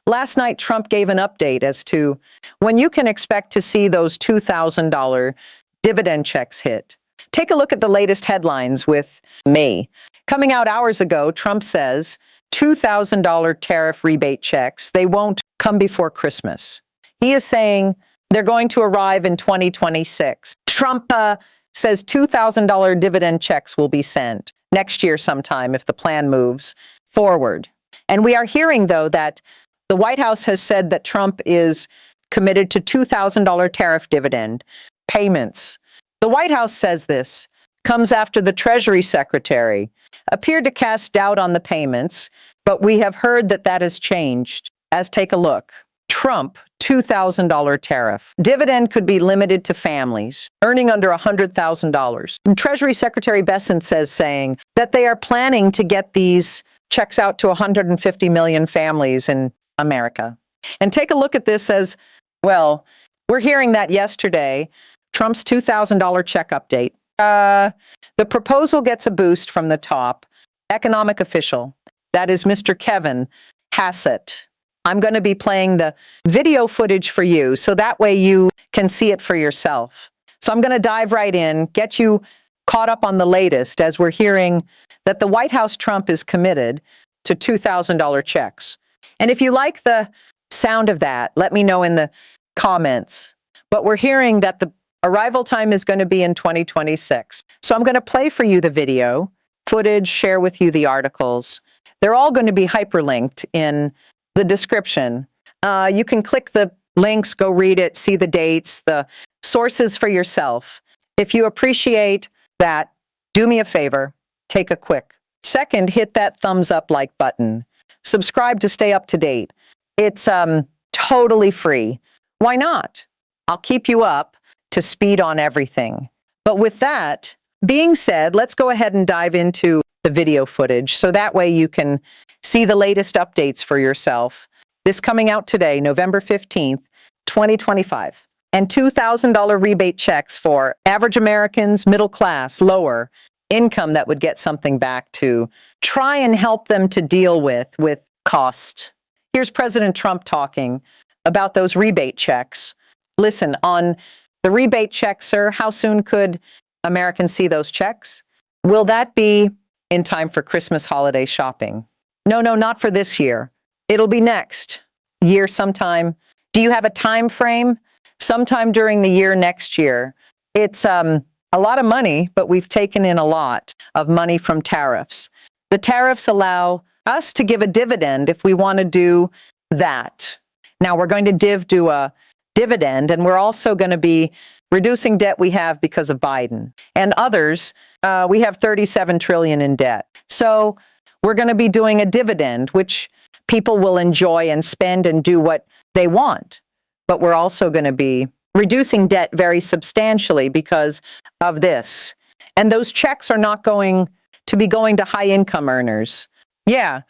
Last night, Trump gave an update as to when you can expect to see those $2,000 dividend checks hit. Take a look at the latest headlines with me. Coming out hours ago, Trump says $2,000 tariff rebate checks, they won't come before Christmas. He is saying they're going to arrive in 2026. Trump says $2,000 dividend checks will be sent next year sometime if the plan moves forward. And we are hearing, though, that the White House has said that Trump is committed to $2,000 tariff dividend payments. The White House says this comes after the Treasury Secretary appeared to cast doubt on the payments, but we have heard that that has changed. As take a look. Trump, $2,000 tariff. Dividend could be limited to families earning under $100,000. Treasury Secretary Bessent saying that they are planning to get these checks out to 150 million families in America. And take a look at this as well. We're hearing that yesterday, Trump's $2,000 check update. The proposal gets a boost from the top economic official. That is Mr. Kevin Hassett. I'm going to be playing the video footage for you so that way you can see it for yourself. So I'm going to dive right in, get you caught up on the latest as we're hearing that the White House Trump is committed to $2,000 checks. And if you like the sound of that, let me know in the comments. But we're hearing that the arrival time is going to be in 2026. So I'm going to play for you the video footage, share with you the articles. They're all going to be hyperlinked in the description. You can click the links, go read it, see the dates, the sources for yourself. If you appreciate that, do me a favor, take a quick second, hit that thumbs up like button. Subscribe to stay up to date. It's totally free. Why not? I'll keep you up to speed on everything. But with that being said, let's go ahead and dive into the video footage so that way you can see the latest updates for yourself. This coming out today, November 15th, 2025. And $2,000 rebate checks for average Americans, middle class, lower income that would get something back to try and help them to deal with cost. Here's President Trump talking about those rebate checks. Listen, on the rebate checks, sir, how soon could Americans see those checks? Will that be in time for Christmas holiday shopping? No, not for this year. It'll be next year sometime. Do you have a time frame? Sometime during the year next year. It's a lot of money, but we've taken in a lot of money from tariffs. The tariffs allow us to give a dividend if we want to do that. Now we're going to do a dividend, and we're also going to be reducing debt we have because of Biden and others. We have $37 trillion in debt. So we're going to be doing a dividend, which people will enjoy and spend and do what they want. But we're also going to be reducing debt very substantially because of this. And those checks are not going to be going to high income earners. Yeah.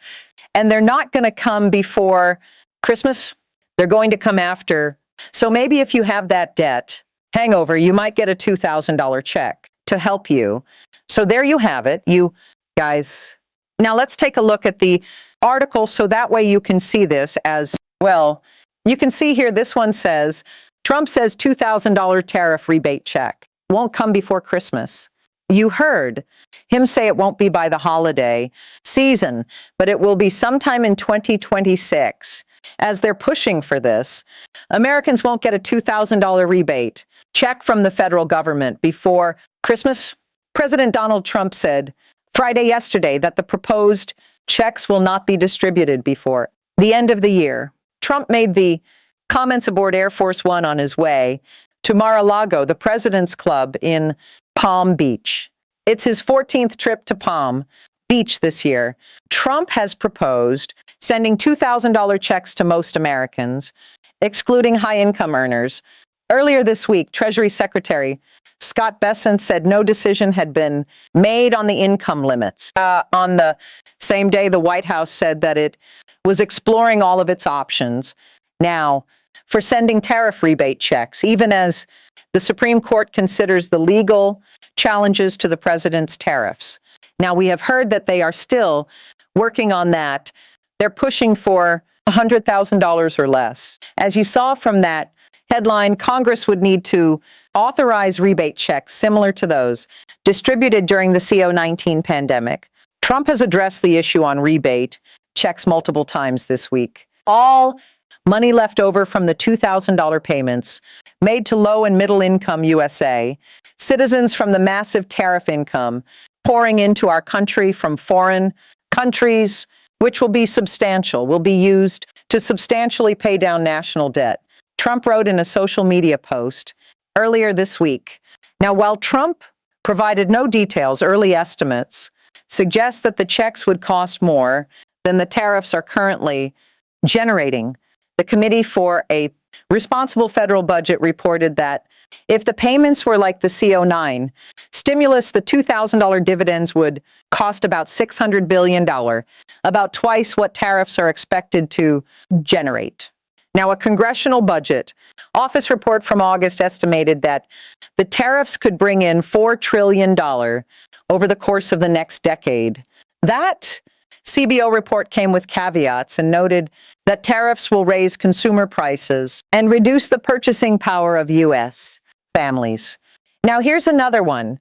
And they're not going to come before Christmas. They're going to come after. So maybe if you have that debt hangover, you might get a $2,000 check to help you. So there you have it, you guys. Now let's take a look at the article so that way you can see this as well. You can see here, this one says, Trump says $2,000 tariff rebate check won't come before Christmas. You heard him say it won't be by the holiday season, but it will be sometime in 2026. As they're pushing for this, Americans won't get a $2,000 rebate check from the federal government before Christmas. President Donald Trump said yesterday that the proposed checks will not be distributed before the end of the year. Trump made the comments aboard Air Force One on his way to Mar-a-Lago, the President's Club in Palm Beach. It's his 14th trip to Palm Beach this year. Trump has proposed sending $2,000 checks to most Americans, excluding high-income earners. Earlier this week, Treasury Secretary Scott Bessent said no decision had been made on the income limits. On the same day, the White House said that it was exploring all of its options now for sending tariff rebate checks, even as the Supreme Court considers the legal challenges to the president's tariffs. Now, we have heard that they are still working on that. They're pushing for $100,000 or less. As you saw from that headline, Congress would need to authorize rebate checks similar to those distributed during the CO-19 pandemic. Trump has addressed the issue on rebate checks multiple times this week. All money left over from the $2,000 payments made to low and middle income USA, citizens from the massive tariff income pouring into our country from foreign countries, which will be substantial, will be used to substantially pay down national debt. Trump wrote in a social media post earlier this week. Now, while Trump provided no details, early estimates suggest that the checks would cost more than the tariffs are currently generating. The Committee for a Responsible Federal Budget reported that if the payments were like the CO9 stimulus, the $2,000 dividends would cost about $600 billion, about twice what tariffs are expected to generate. Now, a congressional budget office report from August estimated that the tariffs could bring in $4 trillion over the course of the next decade. That CBO report came with caveats and noted that tariffs will raise consumer prices and reduce the purchasing power of U.S. families. Now, here's another one.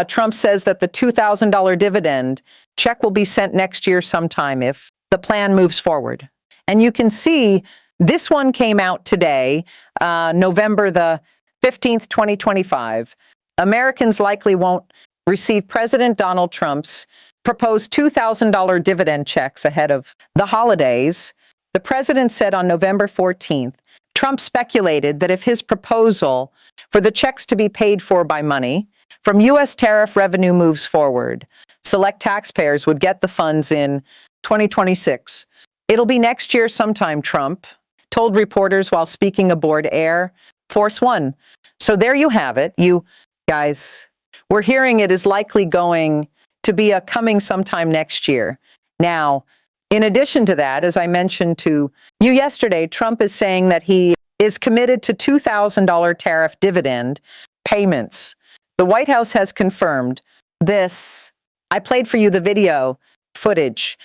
Trump says that the $2,000 dividend check will be sent next year sometime if the plan moves forward. And you can see this one came out today, November the 15th, 2025. Americans likely won't receive President Donald Trump's proposed $2,000 dividend checks ahead of the holidays. The president said on November 14th, Trump speculated that if his proposal for the checks to be paid for by money from U.S. tariff revenue moves forward, select taxpayers would get the funds in 2026. It'll be next year sometime, Trump told reporters while speaking aboard Air Force One. So there you have it. You guys, we're hearing it is likely going to be coming sometime next year. Now, in addition to that, as I mentioned to you yesterday, Trump is saying that he is committed to $2,000 tariff dividend payments. The White House has confirmed this. I played for you the video footage.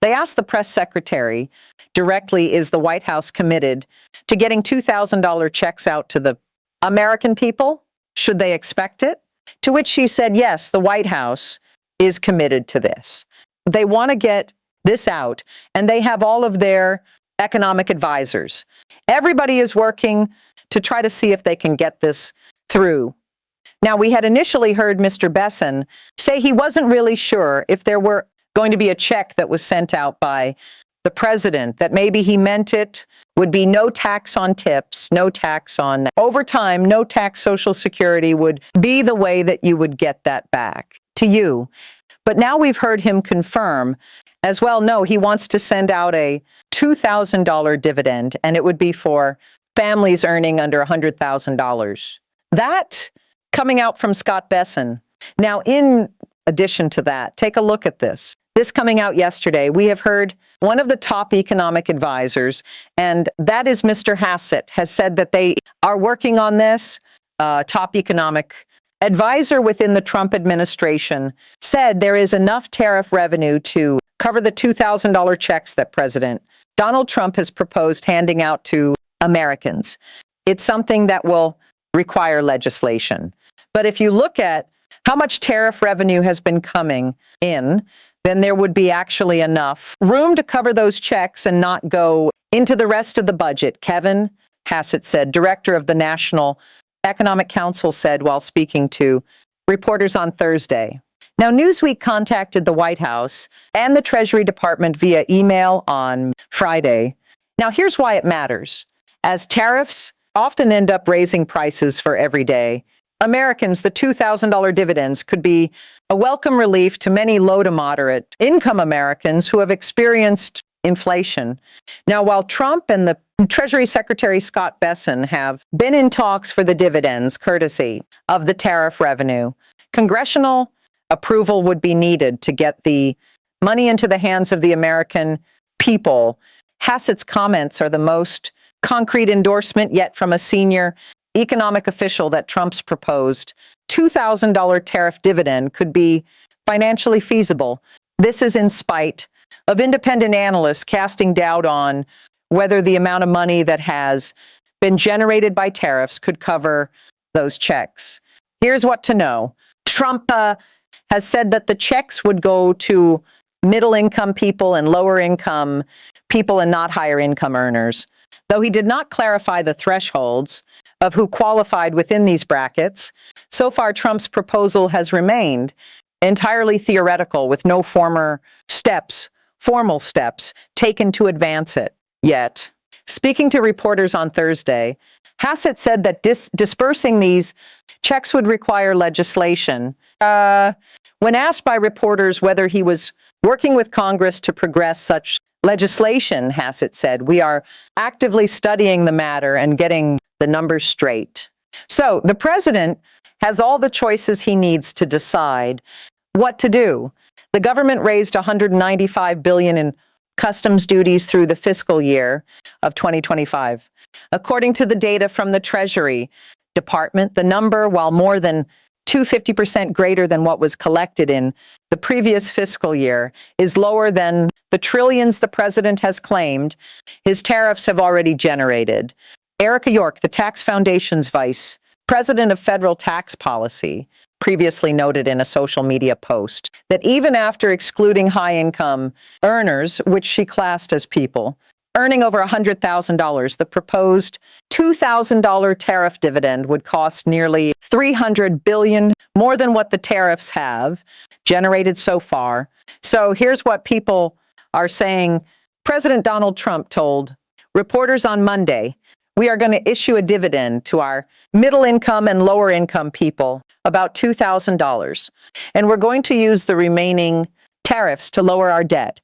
They asked the press secretary directly, is the White House committed to getting $2,000 checks out to the American people? Should they expect it? To which she said, yes, the White House is committed to this. They want to get this out, and they have all of their economic advisors. Everybody is working to try to see if they can get this through. Now, we had initially heard Mr. Besson say he wasn't really sure if there were going to be a check that was sent out by the president, that maybe he meant it would be no tax on tips, no tax on overtime, no tax Social Security would be the way that you would get that back to you. But now we've heard him confirm as well, no, he wants to send out a $2,000 dividend, and it would be for families earning under $100,000. That coming out from Scott Besson. Now, in addition to that, take a look at this. This coming out yesterday, we have heard one of the top economic advisors, and that is Mr. Hassett, has said that they are working on this. Top economic advisor within the Trump administration said there is enough tariff revenue to cover the $2,000 checks that President Donald Trump has proposed handing out to Americans. It's something that will require legislation. But if you look at how much tariff revenue has been coming in, then there would be actually enough room to cover those checks and not go into the rest of the budget. Kevin Hassett said, director of the National Economic Council, said while speaking to reporters on Thursday. Now, Newsweek contacted the White House and the Treasury Department via email on Friday. Now, here's why it matters. As tariffs often end up raising prices for everyday Americans, the $2,000 dividends could be a welcome relief to many low to moderate income Americans who have experienced inflation. Now, while Trump and the Treasury Secretary Scott Besson have been in talks for the dividends courtesy of the tariff revenue, congressional approval would be needed to get the money into the hands of the American people. Hassett's comments are the most concrete endorsement yet from a senior economic official that Trump's proposed $2,000 tariff dividend could be financially feasible. This is in spite of independent analysts casting doubt on whether the amount of money that has been generated by tariffs could cover those checks. Here's what to know. Trump has said that the checks would go to middle-income people and lower-income people and not higher-income earners. Though he did not clarify the thresholds of who qualified within these brackets, so far Trump's proposal has remained entirely theoretical with no formal steps taken to advance it yet. Speaking to reporters on Thursday, Hassett said that dispersing these checks would require legislation. When asked by reporters whether he was working with Congress to progress such legislation, Hassett said, "We are actively studying the matter and getting the numbers straight." So the president has all the choices he needs to decide what to do. The government raised $195 billion in customs duties through the fiscal year of 2025. According to the data from the Treasury Department, the number, while more than 250% greater than what was collected in the previous fiscal year, is lower than the trillions the president has claimed his tariffs have already generated. Erica York, the Tax Foundation's vice president of federal tax policy, previously noted in a social media post that even after excluding high-income earners, which she classed as people earning over $100,000, the proposed $2,000 tariff dividend would cost nearly $300 billion, more than what the tariffs have generated so far. So here's what people are saying. President Donald Trump told reporters on Monday, "We are going to issue a dividend to our middle-income and lower-income people, about $2,000. And we're going to use the remaining tariffs to lower our debt.